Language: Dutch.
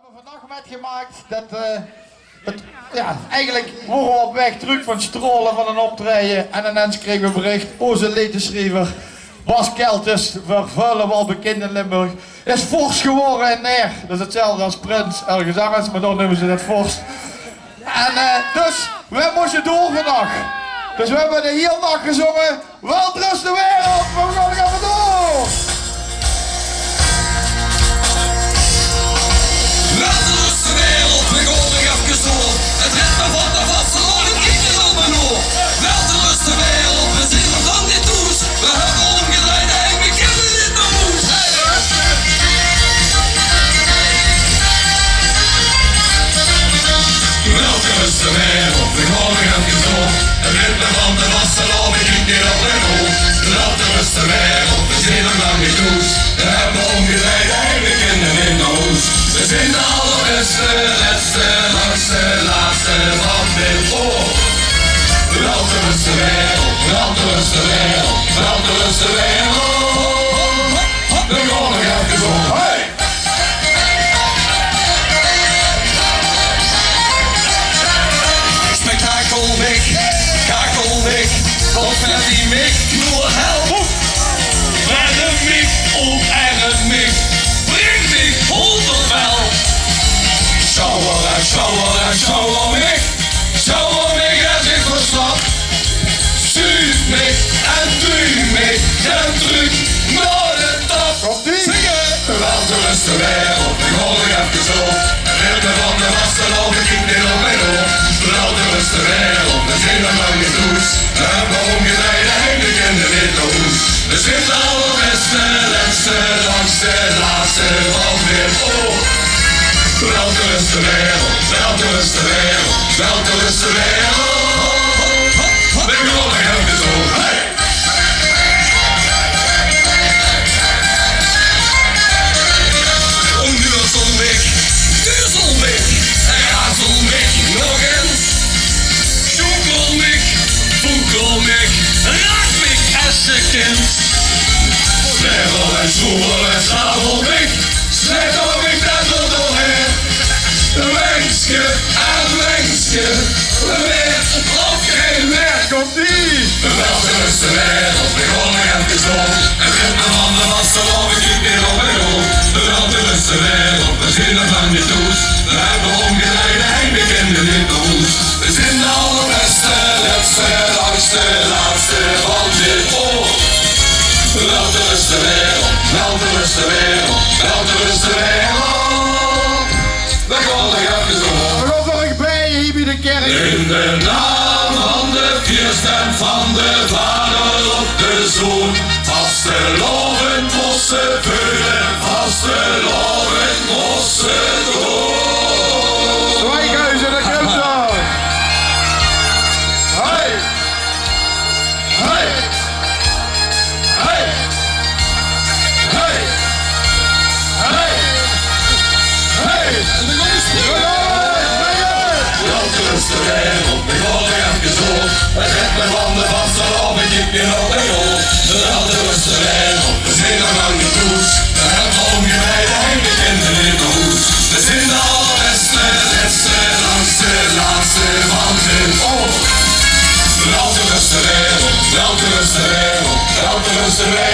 hebben vannacht metgemaakt dat eigenlijk waren we op weg terug van Strolen van een optreden en ineens kregen we bericht, onze liedjeschrijver Bas Keltis, vervullen wel bekend in Limburg, is fors geworden in neer. Dat is hetzelfde als Prins, gezangers, maar dan noemen ze dat fors. En dus, we moesten door vandaag. Dus we hebben de hele nacht gezongen, Welterust de wereld, maar we gaan even door. Welterust de wereld, we gaan nog even door. Het ritme van de vasteland, het kiekt in op en oor. Welterust de wereld, we zien ons aan dit toes. We hebben omgedraaid en we kennen dit nog moes. Welterust de wereld, we gaan nog even door. Het ritme van de vasteland, het kiekt in op en oor. Welterust de wereld, we zien ons aan dit toes. We hebben omgedraaid en we kennen dit nog moes. We zijn de allerbeste, letzte, langste, laatste van dit oor. Welterust de wereld, welterust de wereld, welterust de wereld. We gaan nog even zo. Hey! Spektakelmik, kakelmik, wat met die mik, nur help. Met een mik, op en een mik, breng dich, holt het wel. Schauer mich, als ik verslag. Stuur mich en duw mich, en druk naar de top. Zingen! Welterust de wereld, ik hoor nog even zo. Het ritme van de vasteland, ik kijk niet op mijn oor. Welterust de wereld, we zijn nog lang niet loes. We hebben omgedraaid en we kennen dit nog hoes. We zijn de allerbeste, letzte, langste, laatste van dit oor. Welterust de wereld, welterust de wereld, welterust de wereld. We gaan nog even zo. Hey! Duzelmik, razelmik, nog eens. Schoekelmik, voekelmik, raakmik, essenkind. Snevel en schroevel en schavelmik, snevelmik, dat er doorheen. Wenkske en wenkske, weer of geen werk. Komt-ie! Welterust de wereld, we gaan nog even zo. Het ritme van de vasteland, we kijken niet op en op. Welterust de wereld, we zien nog lang niet toes. We hebben omgedraaid en we kennen niet de hoes. We zijn de allerbeste, letzte, langste, laatste van dit oor. Welterust de wereld, welterust de wereld, welterust de wereld. We gaan nog even zo. We gaan nog een bij, hier bij de kerk. In de naam van de vierstem van de Vader op de Zoon. Vasteloven mossen vullen, vasteloven mossen door. Zwijghuizen, dat komt zo. Hey! Hey! Hey! Hey! Hey! Hey! En de jongens welterust de wereld, we gaan nog even zo. Het ritme van de vasteland, ik kijk niet op en op. Welterust de wereld, we zijn nog lang niet toes. We hebben omgedraaid en we kennen niet de hoes. We zijn de allerbeste, letzte, langste, laatste van dit oor. Welterust de wereld, welterust de wereld, welterust de wereld.